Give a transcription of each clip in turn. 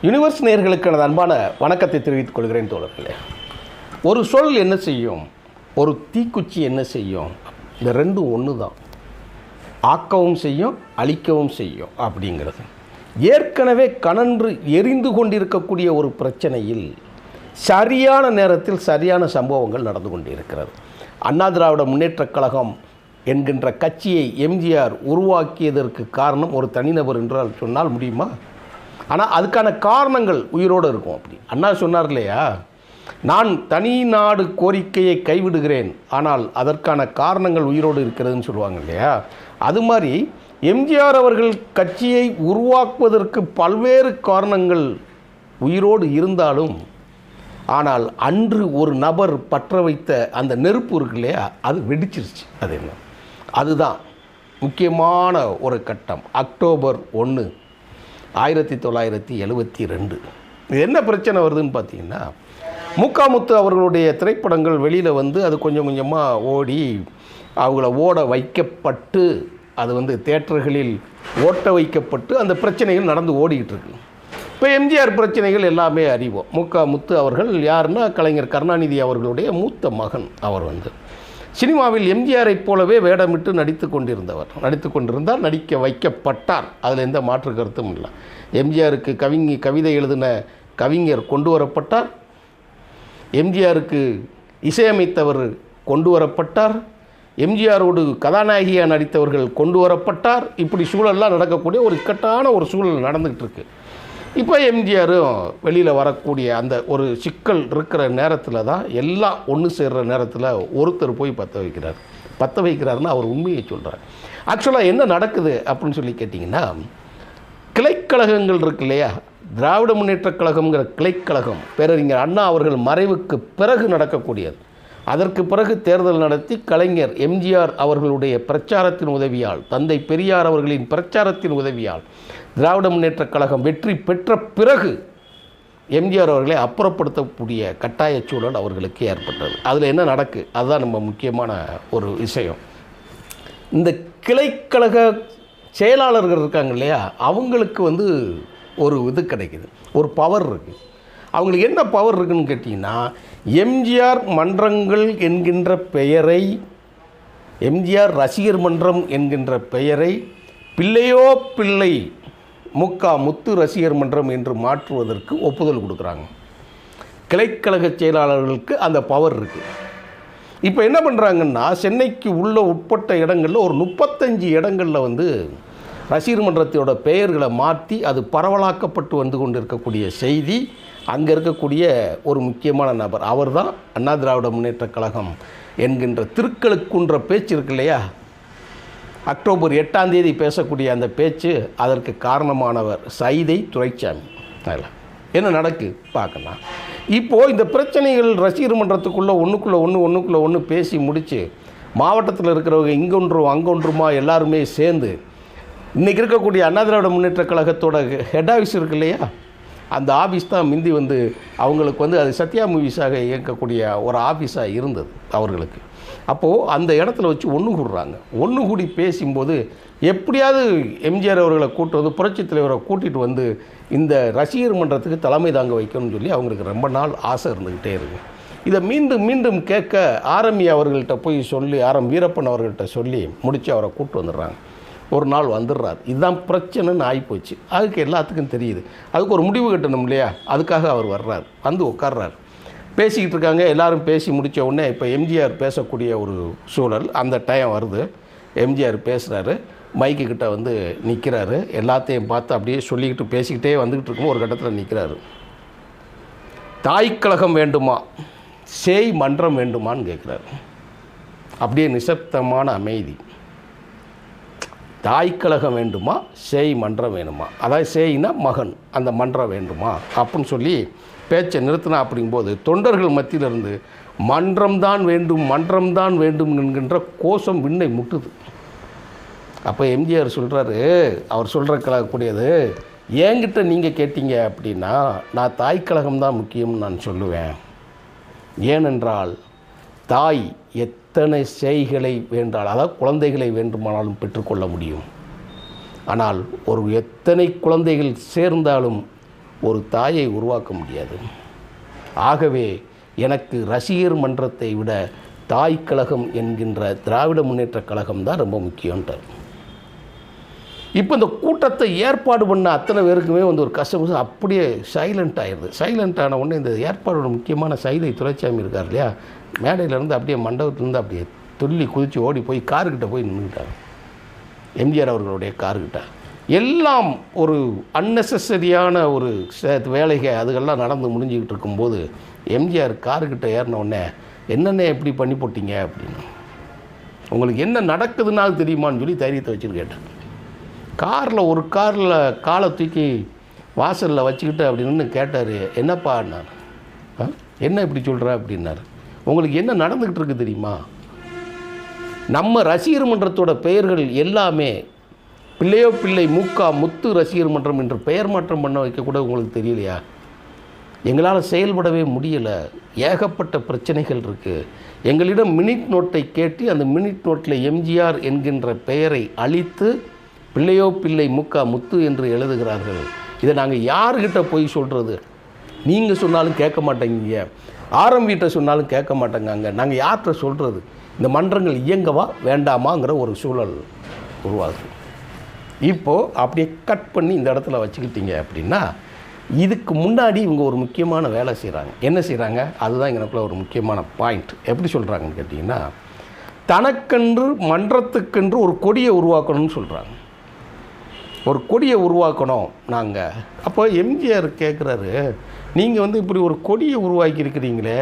Universe நேயர்களுக்கு எனது அன்பான வணக்கத்தை தெரிவித்துக் கொள்கிறேன் தோழர்களே. ஒரு சொல் என்ன செய்யும், ஒரு தீக்குச்சி என்ன செய்யும், இந்த ரெண்டும் ஒன்று தான். ஆக்கவும் செய்யும், அழிக்கவும் செய்யும் அப்படிங்கிறது. ஏற்கனவே கனன்று எரிந்து கொண்டிருக்கக்கூடிய ஒரு பிரச்சனையில் சரியான நேரத்தில் சரியான சம்பவங்கள் நடந்து கொண்டிருக்கிறது. அண்ணா திராவிட முன்னேற்றக் கழகம் என்கின்ற கட்சியை எம்ஜிஆர் உருவாக்கியதற்கு காரணம் ஒரு தனிநபர் என்றால் சொன்னால் முடியுமா? ஆனால் அதுக்கான காரணங்கள் உயிரோடு இருக்கும். அப்படி அண்ணா சொன்னார் இல்லையா, நான் தனி நாடு கோரிக்கையை கைவிடுகிறேன், ஆனால் அதற்கான காரணங்கள் உயிரோடு இருக்கிறதுன்னு சொல்லுவாங்க இல்லையா. அது மாதிரி எம்ஜிஆர் அவர்கள் கட்சியை உருவாக்குவதற்கு பல்வேறு காரணங்கள் உயிரோடு இருந்தாலும், ஆனால் அன்று ஒரு நபர் பற்ற வைத்த அந்த நெருப்பு இருக்கு இல்லையா, அது வெடிச்சிருச்சு. அது என்ன, அதுதான் முக்கியமான ஒரு கட்டம். அக்டோபர் 1, 1972. இது என்ன பிரச்சனை வருதுன்னு பார்த்தீங்கன்னா, முத்து அவர்களுடைய திரைப்படங்கள் வெளியில் வந்து அது கொஞ்சம் கொஞ்சமாக ஓடி அவங்கள ஓட வைக்கப்பட்டு, அது தியேட்டர்களில் ஓட்ட வைக்கப்பட்டு அந்த பிரச்சனைகள் நடந்து ஓடிக்கிட்டு இருக்கு. இப்போ எம்ஜிஆர் பிரச்சனைகள் எல்லாமே அறிவோம். முத்து அவர்கள் யாருன்னா, கலைஞர் கருணாநிதி அவர்களுடைய மூத்த மகன். அவர் சினிமாவில் எம்ஜிஆரை போலவே வேடமிட்டு நடித்து கொண்டிருந்தார், நடிக்க வைக்கப்பட்டார். அதில் எந்த மாற்று கருத்தும் இல்லை. எம்ஜிஆருக்கு கவிதை எழுதின கவிஞர் கொண்டு வரப்பட்டார், எம்ஜிஆருக்கு இசையமைத்தவர் கொண்டு வரப்பட்டார், எம்ஜிஆரோடு கதாநாயகியாக நடித்தவர்கள் கொண்டு வரப்பட்டார். இப்படி சூழல்லாம் நடக்கக்கூடிய ஒரு இக்கட்டான ஒரு சூழல் நடந்துகிட்டு இருக்கு. இப்போ எம்ஜிஆரும் வெளியில் வரக்கூடிய அந்த ஒரு சிக்கல் இருக்கிற நேரத்தில் தான் எல்லாம் ஒன்று சேர்கிற நேரத்தில் ஒருத்தர் போய் பற்ற வைக்கிறாருன்னா அவர் உண்மையை சொல்கிறார். ஆக்சுவலாக என்ன நடக்குது அப்படின்னு சொல்லி கேட்டிங்கன்னா, கிளைக்கழகங்கள் இருக்கு இல்லையா, திராவிட முன்னேற்றக் கழகங்கிற கிளைக்கழகம் பேரறிஞர் அண்ணா அவர்கள் மறைவுக்கு பிறகு நடக்கக்கூடியது. அதற்கு பிறகு தேர்தல் நடத்தி கலைஞர் எம்ஜிஆர் அவர்களுடைய பிரச்சாரத்தின் உதவியால், தந்தை பெரியார் அவர்களின் பிரச்சாரத்தின் உதவியால் திராவிட முன்னேற்றக் கழகம் வெற்றி பெற்ற பிறகு எம்ஜிஆர் அவர்களை அப்புறப்படுத்தக்கூடிய கட்டாய சூழல் அவர்களுக்கு ஏற்பட்டது. அதில் என்ன நடக்கு, அதுதான் நம்ம முக்கியமான ஒரு விஷயம். இந்த கிளைக்கழக செயலாளர்கள் இருக்காங்க இல்லையா, அவங்களுக்கு ஒரு இது கிடைக்குது, ஒரு பவர் இருக்குது. அவங்களுக்கு என்ன பவர் இருக்குதுன்னு கேட்டிங்கன்னா, எம்ஜிஆர் மன்றங்கள் என்கின்ற பெயரை, எம்ஜிஆர் ரசிகர் மன்றம் என்கின்ற பெயரை பிள்ளையோ பிள்ளை முத்து ரசிகர் மன்றம் என்று மாற்றுவதற்கு ஒப்புதல் கொடுக்குறாங்க. கிளைக்கழக செயலாளர்களுக்கு அந்த பவர் இருக்குது. இப்போ என்ன பண்ணுறாங்கன்னா, சென்னைக்கு உள்ள உட்பட்ட இடங்களில் ஒரு 35 இடங்களில் ரசிகர் மன்றத்தோட பெயர்களை மாற்றி அது பரவலாக்கப்பட்டு வந்து கொண்டு இருக்கக்கூடிய செய்தி. அங்கே இருக்கக்கூடிய ஒரு முக்கியமான நபர் அவர் தான் அண்ணா திராவிட முன்னேற்றக் கழகம் என்கின்ற திருக்களுக்குன்ற பேச்சு இருக்கு இல்லையா, அக்டோபர் 8 பேசக்கூடிய அந்த பேச்சு, அதற்கு காரணமானவர் சைதை துரைசாமி. அதில் என்ன நடக்கு பார்க்கலாம். இப்போது இந்த பிரச்சனைகள் ரசிகர் மன்றத்துக்குள்ளே ஒன்றுக்குள்ளே ஒன்று பேசி முடித்து, மாவட்டத்தில் இருக்கிறவங்க இங்கொன்றும் அங்கொன்றுமா எல்லாருமே சேர்ந்து இன்றைக்கி இருக்கக்கூடிய அண்ணா திராவிட முன்னேற்றக் கழகத்தோட ஹெட் ஆஃபீஸ் இருக்கு இல்லையா, அந்த ஆஃபீஸ் தான் மிந்தி அவங்களுக்கு அது சத்யா மூவிஸாக இயக்கக்கூடிய ஒரு ஆஃபீஸாக இருந்தது அவர்களுக்கு. அப்போது அந்த இடத்துல வச்சு ஒன்று கூடி பேசும்போது எப்படியாவது எம்ஜிஆர் அவர்களை புரட்சித் தலைவரை கூட்டிகிட்டு இந்த ரசிகர் மன்றத்துக்கு தலைமை தாங்க வைக்கணும்னு சொல்லி அவங்களுக்கு ரொம்ப நாள் ஆசை இருந்துக்கிட்டே இருக்குது. இதை மீண்டும் மீண்டும் கேட்க ஆர்எம் அவர்கள்ட்ட போய் சொல்லி, ஆர்எம் வீரப்பன் அவர்கள்ட்ட சொல்லி முடித்து அவரை கூப்பிட்டு வந்துடுறாங்க. ஒரு நாள் வந்துடுறார். இதுதான் பிரச்சனைன்னு ஆகிப்போச்சு. அதுக்கு எல்லாத்துக்கும் தெரியுது. அதுக்கு ஒரு முடிவு கட்டணும் இல்லையா, அதுக்காக அவர் வர்றார். உட்கார்றார். பேசிக்கிட்டு இருக்காங்க. எல்லோரும் பேசி முடித்த உடனே இப்போ எம்ஜிஆர் பேசக்கூடிய ஒரு சூழல் அந்த டைம் வருது. எம்ஜிஆர் பேசுகிறாரு, மைக்கு கிட்ட நிற்கிறாரு. எல்லாத்தையும் பார்த்து அப்படியே சொல்லிக்கிட்டு பேசிக்கிட்டே வந்துக்கிட்டு இருக்கும். ஒரு கட்டத்தில் நிற்கிறாரு. தாய்க்கழகம் வேண்டுமா, சேய் மன்றம் வேண்டுமான்னு கேட்குறாரு. அப்படியே நிசப்தமான அமைதி. தாய்க்கழகம் வேண்டுமா, சேய் மன்றம் வேணுமா, அதாவது சேய்னா மகன், அந்த மன்றம் வேண்டுமா அப்படின்னு சொல்லி பேச்சை நிறுத்தினா. அப்படிங்கும்போது தொண்டர்கள் மத்தியிலிருந்து மன்றம்தான் வேண்டும் என்கின்ற கோஷம் விண்ணை முட்டுது. அப்போ எம்ஜிஆர் சொல்கிறாரு, அவர் சொல்கிறக்கூடியது, என்கிட்ட நீங்கள் கேட்டீங்க அப்படின்னா நான் தாய்க்கழகம் தான் முக்கியம்னு நான் சொல்லுவேன். ஏனென்றால் தாய் எத்தனை சேய்களை வேண்டால், அதாவது குழந்தைகளை வேண்டுமானாலும் பெற்றுக்கொள்ள முடியும். ஆனால் ஒரு எத்தனை குழந்தைகள் சேர்ந்தாலும் ஒரு தாயை உருவாக்க முடியாது. ஆகவே எனக்கு ரசிகர் மன்றத்தை விட தாய் கழகம் என்கின்ற திராவிட முன்னேற்ற கழகம் தான் ரொம்ப முக்கியன்றார். இப்போ இந்த கூட்டத்தை ஏற்பாடு பண்ண அத்தனை பேருக்குமே வந்து ஒரு கஷ்டம் அப்படியே சைலண்ட் ஆயிடுது. சைலண்ட் ஆன உடனே இந்த ஏற்பாடோட முக்கியமான சைதை துரைசாமி இருக்கார் இல்லையா, மேடையிலேருந்து அப்படியே மண்டபத்துலேருந்து அப்படியே துள்ளி குதித்து ஓடி போய் காருக்கிட்ட போய் நின்றுட்டாங்க. எம்ஜிஆர் அவர்களுடைய காருக்கிட்ட எல்லாம் ஒரு அன்னெசரியான ஒரு வேலைகள் அதுகெல்லாம் நடந்து முடிஞ்சிக்கிட்டு இருக்கும்போது எம்ஜிஆர் காருக்கிட்ட ஏறின உடனே என்னென்ன எப்படி பண்ணி போட்டீங்க அப்படின்னு, உங்களுக்கு என்ன நடக்குதுன்னாலும் தெரியுமான்னு சொல்லி தைரியத்தை வச்சுட்டு கேட்டேன். ஒரு காரில் காலை தூக்கி வாசலில் வச்சுக்கிட்டு அப்படின்னு கேட்டார். என்னப்பான்னார். என்ன இப்படி சொல்கிற அப்படின்னார். உங்களுக்கு என்ன நடந்துக்கிட்டு இருக்குது தெரியுமா, நம்ம ரசிகர் மன்றத்தோட பெயர்கள் எல்லாமே பிள்ளையோ பிள்ளை மூக்கா முத்து ரசிகர் மன்றம் என்று பெயர் மாற்றம் பண்ண வைக்கக்கூட உங்களுக்கு தெரியலையா? எங்களால் செயல்படவே முடியலை, ஏகப்பட்ட பிரச்சனைகள் இருக்குது. எங்களிடம் மினிட் நோட்டை கேட்டு அந்த மினிட் நோட்டில் எம்ஜிஆர் என்கின்ற பெயரை அழித்து பிள்ளையோ பிள்ளை மூக்கா முத்து என்று எழுதுகிறார்கள். இதை நாங்கள் யார்கிட்ட போய் சொல்கிறது? நீங்கள் சொன்னாலும் கேட்க மாட்டேங்க, ஆரம் வீட்டை சொன்னாலும் கேட்க மாட்டேங்க, நாங்கள் யார்கிட்ட சொல்கிறது? இந்த மன்றங்கள் இயங்கவா வேண்டாமாங்கிற ஒரு சூழல் உருவாகுது. இப்போது அப்படியே கட் பண்ணி இந்த இடத்துல வச்சுக்கிட்டீங்க அப்படின்னா, இதுக்கு முன்னாடி இவங்க ஒரு முக்கியமான வேலை செய்கிறாங்க. என்ன செய்கிறாங்க? அதுதான் எங்களுக்குள்ள ஒரு முக்கியமான பாயிண்ட். எப்படி சொல்கிறாங்கன்னு கேட்டிங்கன்னா, தனக்கென்று மன்றத்துக்கென்று ஒரு கொடியை உருவாக்கணும்னு சொல்கிறாங்க. ஒரு கொடியை உருவாக்கணும் நாங்கள். அப்போ எம்ஜிஆர் கேட்குறாரு, நீங்கள் வந்து இப்படி ஒரு கொடியை உருவாக்கியிருக்கிறீங்களே,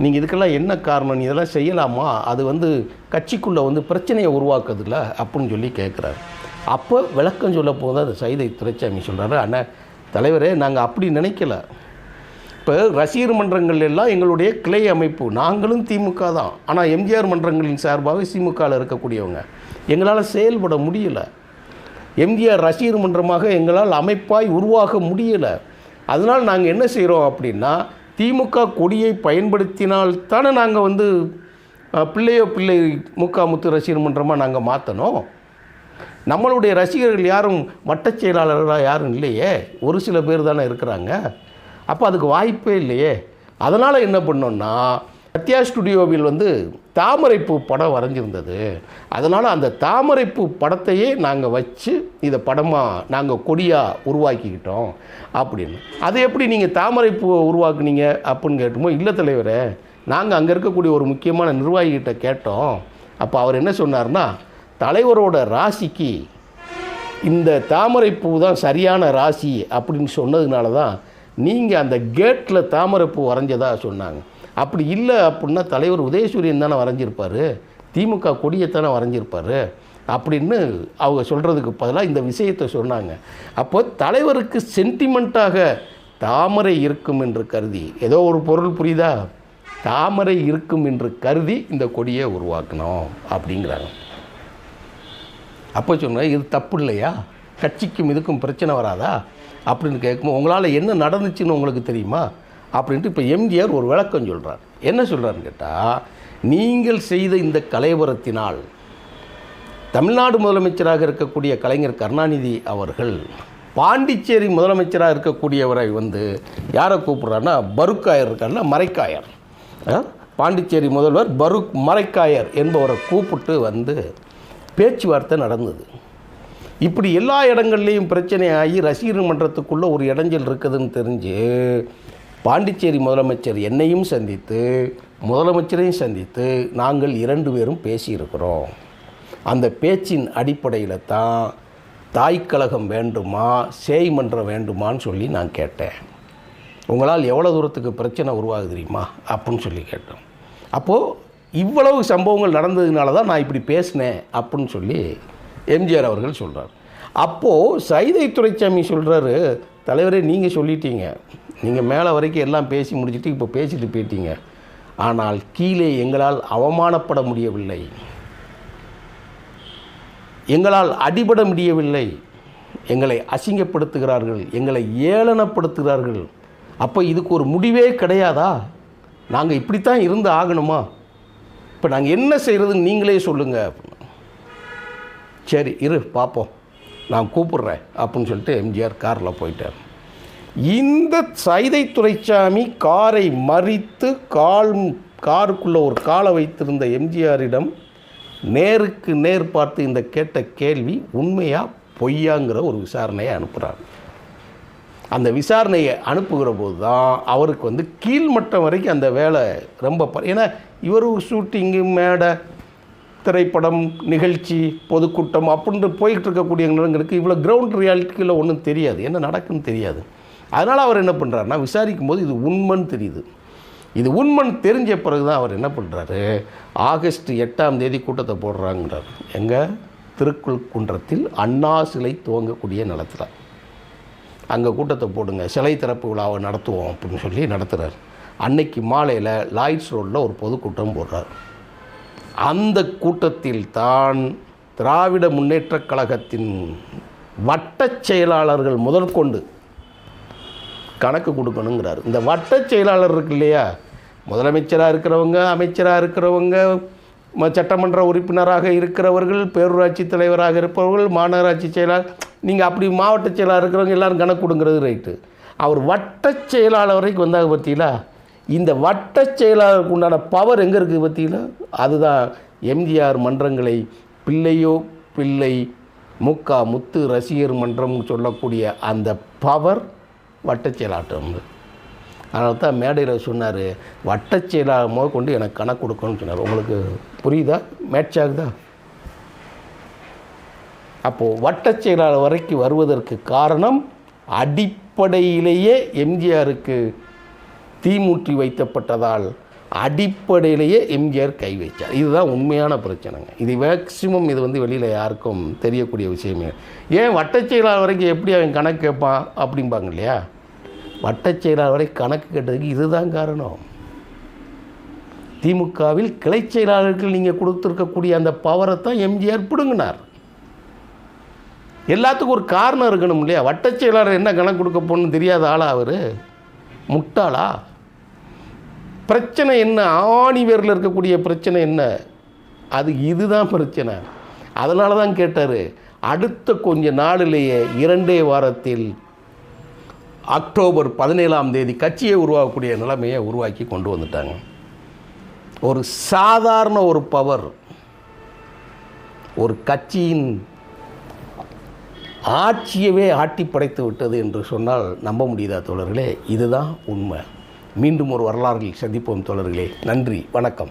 நீங்கள் இதுக்கெல்லாம் என்ன காரணம், நீ இதெல்லாம் செய்யலாமா, அது வந்து கட்சிக்குள்ளே வந்து பிரச்சனையை உருவாக்குதில்ல அப்படின்னு சொல்லி கேட்குறாரு. அப்போ விளக்கம் சொல்ல போது அது சைதை துரைசாமி சொல்கிறாரு, அண்ணா தலைவரே நாங்கள் அப்படி நினைக்கல. இப்போ ரசிகர் மன்றங்கள் எல்லாம் எங்களுடைய கிளை அமைப்பு, நாங்களும் திமுக தான், ஆனால் எம்ஜிஆர் மன்றங்களின் சார்பாக திமுகவில் இருக்கக்கூடியவங்க, எங்களால் செயல்பட முடியலை. எம்ஜிஆர் ரசிகர் மன்றமாக எங்களால் அமைப்பாய் உருவாக முடியலை. அதனால் நாங்கள் என்ன செய்கிறோம் அப்படின்னா, திமுக கொடியை பயன்படுத்தினால்தானே நாங்கள் வந்து பிள்ளையோ பிள்ளை மூக்கா முத்து ரசிகர் மன்றமாக நாங்கள் மாற்றணும். நம்மளுடைய ரசிகர்கள் யாரும் வட்டச் செயலாளர்களாக யாரும் இல்லையே, ஒரு சில பேர் தானே இருக்கிறாங்க. அப்போ அதுக்கு வாய்ப்பே இல்லையே. அதனால் என்ன பண்ணோன்னா, சத்யா ஸ்டுடியோவில் வந்து தாமரைப்பூ படம் வரைஞ்சிருந்தது. அதனால் அந்த தாமரைப்பூ படத்தையே நாங்கள் வச்சு இதை படமாக நாங்கள் கொடியாக உருவாக்கிக்கிட்டோம் அப்படின்னு. அது எப்படி நீங்கள் தாமரைப்பூவை உருவாக்குனீங்க அப்படின்னு கேட்டுமோ, இல்லை தலைவரே, நாங்கள் அங்கே இருக்கக்கூடிய ஒரு முக்கியமான நிர்வாகிகிட்ட கேட்டோம். அப்போ அவர் என்ன சொன்னார்னா, தலைவரோட ராசிக்கு இந்த தாமரைப்பூ தான் சரியான ராசி அப்படின்னு சொன்னதுனால தான் நீங்கள் அந்த கேட்டில் தாமரைப்பூ வரைஞ்சதாக சொன்னாங்க. அப்படி இல்லை அப்படின்னா தலைவர் உதயசூரியன் தானே வரைஞ்சிருப்பார், திமுக கொடியைத்தானே வரைஞ்சிருப்பார் அப்படின்னு அவங்க சொல்கிறதுக்கு பதிலாக இந்த விஷயத்தை சொன்னாங்க. அப்போ தலைவருக்கு சென்டிமெண்ட்டாக தாமரை இருக்கும் என்று கருதி, ஏதோ ஒரு பொருள் புரியுதா, தாமரை இருக்கும் என்று கருதி இந்த கொடியை உருவாக்கணும் அப்படிங்கிறாங்க. அப்போ சொன்னேன், இது தப்பு இல்லையா, கட்சிக்கும் இதுக்கும் பிரச்சனை வராதா அப்படின்னு கேட்கும்போது, உங்களால் என்ன நடந்துச்சுன்னு உங்களுக்கு தெரியுமா அப்படின்ட்டு இப்போ எம்ஜிஆர் ஒரு விளக்கம் சொல்கிறார். என்ன சொல்கிறாருன்னு கேட்டால், நீங்கள் செய்த இந்த கலைவரத்தினால் தமிழ்நாடு முதலமைச்சராக இருக்கக்கூடிய கலைஞர் கருணாநிதி அவர்கள் பாண்டிச்சேரி முதலமைச்சராக இருக்கக்கூடியவரை வந்து யாரை கூப்பிட்றாருன்னா, பருக்காயர் இருக்காருன்னா, மரைக்காயர், பாண்டிச்சேரி முதல்வர் மரைக்காயர் என்பவரை கூப்பிட்டு வந்து பேச்சுவார்த்தை நடந்தது. இப்படி எல்லா இடங்கள்லேயும் பிரச்சனை ஆகி ரசிகர் மன்றத்துக்குள்ளே ஒரு இடைஞ்சல் இருக்குதுன்னு தெரிஞ்சு பாண்டிச்சேரி முதலமைச்சர் என்னையும் சந்தித்து முதலமைச்சரையும் சந்தித்து நாங்கள் 2 பேரும் பேசியிருக்கிறோம். அந்த பேச்சின் அடிப்படையில் தான் தாய்க்கழகம் வேண்டுமா சேய் மன்றம் வேண்டுமான்னு சொல்லி நான் கேட்டேன். உங்களால் எவ்வளோ தூரத்துக்கு பிரச்சனை உருவாகுது தெரியுமா அப்படின்னு சொல்லி கேட்டோம். அப்போது இவ்வளவு சம்பவங்கள் நடந்ததுனால தான் நான் இப்படி பேசினேன் அப்படின்னு சொல்லி எம்ஜிஆர் அவர்கள் சொல்கிறார். அப்போது சைதை துரைசாமி சொல்கிறாரு, தலைவரே நீங்கள் சொல்லிட்டீங்க, நீங்கள் மேலே வரைக்கும் எல்லாம் பேசி முடிச்சுட்டு இப்போ பேசிட்டு போயிட்டீங்க, ஆனால் கீழே எங்களால் அவமானப்பட முடியவில்லை, எங்களால் அடிபட முடியவில்லை, எங்களை அசிங்கப்படுத்துகிறார்கள், எங்களை ஏளனப்படுத்துகிறார்கள். அப்போ இதுக்கு ஒரு முடிவே கிடையாதா, நாங்கள் இப்படித்தான் இருந்து ஆகணுமா, இப்போ நாங்கள் என்ன செய்கிறதுன்னு நீங்களே சொல்லுங்கள். சரி இரு பார்ப்போம், நான் கூப்பிட்றேன் அப்படின்னு சொல்லிட்டு எம்ஜிஆர் காரில் போயிட்டார். இந்த சைதை துரைசாமி காரை மறித்து காருக்குள்ளே ஒரு காலை வைத்திருந்த எம்ஜிஆரிடம் நேருக்கு நேர் பார்த்து இந்த கேட்ட கேள்வி உண்மையா பொய்யாங்கிற ஒரு விசாரணையை அனுப்புகிறார். அந்த விசாரணையை அனுப்புகிற போது தான் அவருக்கு வந்து கீழ்மட்டம் வரைக்கும் அந்த வேலை ரொம்ப ஏன்னா இவர் ஷூட்டிங்கு, மேடை, திரைப்படம், நிகழ்ச்சி, பொதுக்கூட்டம் அப்படின்ட்டு போய்கிட்டு இருக்கக்கூடிய நிலங்களுக்கு இவ்வளோ கிரவுண்ட் ரியாலிட்டியில் ஒன்றும் தெரியாது, என்ன நடக்குன்னு தெரியாது. அதனால் அவர் என்ன பண்ணுறாருனா விசாரிக்கும் போது இது உண்மைன்னு தெரியுது. இது உண்மைன்னு தெரிஞ்ச பிறகு தான் அவர் என்ன பண்ணுறாரு, ஆகஸ்ட் 8 கூட்டத்தை போடுறாங்கிறார். எங்கள் திருக்குள்குன்றத்தில் அண்ணா சிலை துவங்கக்கூடிய நிலத்தில் அங்கே கூட்டத்தை போடுங்க, சிலை திறப்பு விழாவை நடத்துவோம் அப்படின்னு சொல்லி நடத்துகிறார். அன்னைக்கு மாலையில் லாய்ட்ஸ் ரோடில் ஒரு பொதுக்கூட்டம் போடுறார். அந்த கூட்டத்தில் தான் திராவிட முன்னேற்றக் கழகத்தின் வட்டச் செயலாளர்கள் முதல் கொண்டு கணக்கு கொடுக்கணுங்கிறார். இந்த வட்டச் செயலாளர் இருக்கு இல்லையா, முதலமைச்சராக இருக்கிறவங்க, அமைச்சராக இருக்கிறவங்க, சட்டமன்ற உறுப்பினராக இருக்கிறவர்கள், பேரூராட்சி தலைவராக இருப்பவர்கள், மாநகராட்சி செயலாளர், நீங்கள் அப்படி மாவட்ட செயலாளர் இருக்கிறவங்க எல்லோரும் கணக்கு கொடுங்கிறது ரைட்டு. அவர் வட்டச் செயலாளர் வரைக்கும் வந்தாங்க பார்த்தீங்களா, இந்த வட்டச் செயலாளருக்கு உண்டான பவர் எங்கே இருக்குது பார்த்தீங்களா, அதுதான் எம்ஜிஆர் மன்றங்களை பிள்ளையோ பிள்ளை முத்து ரசிகர் மன்றம் சொல்லக்கூடிய அந்த பவர் வட்டச் செயலாட்டம். அதனால தான் மேடையில் சொன்னார், வட்டச் செயலாளர் முதல் கொண்டு எனக்கு கணக்கு கொடுக்கணும்னு சொன்னார். உங்களுக்கு புரியுதா, மேட்ச் ஆகுதா? அப்போது வட்டச் செயலாளர் வரைக்கும் வருவதற்கு காரணம் அடிப்படையிலேயே எம்ஜிஆருக்கு தீமூட்டி வைக்கப்பட்டதால் அடிப்படையிலேயே எம்ஜிஆர் கை வைத்தார். இதுதான் உண்மையான பிரச்சனைங்க. இது மேக்சிமம் இது வந்து வெளியில் யாருக்கும் தெரியக்கூடிய விஷயமே. ஏன் வட்டச் செயலாளர் வரைக்கும் எப்படி அவன் கணக்கு கேட்பான் அப்படிம்பாங்க இல்லையா, வட்டச் செயலாளர் வரை கணக்கு கேட்டதுக்கு இதுதான் காரணம். திமுகவில் கிளை செயலாளர்கள் நீங்கள் கொடுத்துருக்கக்கூடிய அந்த பவரை தான் எம்ஜிஆர் பிடுங்கினார். எல்லாத்துக்கும் ஒரு காரணம் இருக்கணும் இல்லையா. வட்டச் செயலாளர் என்ன கணக்கு கொடுக்க போகணுன்னு தெரியாத ஆளா அவர், முட்டாளா? பிரச்சனை என்ன, ஆணிவேரில் இருக்கக்கூடிய பிரச்சனை என்ன, அது இதுதான் பிரச்சனை. அதனால தான் கேட்டார். அடுத்த கொஞ்ச நாளிலேயே 2 வாரத்தில் அக்டோபர் 17 கட்சியை உருவாக்கக்கூடிய நிலைமையை உருவாக்கி கொண்டு வந்துட்டாங்க. ஒரு சாதாரண ஒரு பவர் ஒரு கட்சியின் ஆட்சியவே ஆட்டி படைத்து விட்டது என்று சொன்னால் நம்ப முடியுதா தோழர்களே? இதுதான் உண்மை. மீண்டும் ஒரு வரலாறில் சந்திப்போம் தோழர்களே. நன்றி, வணக்கம்.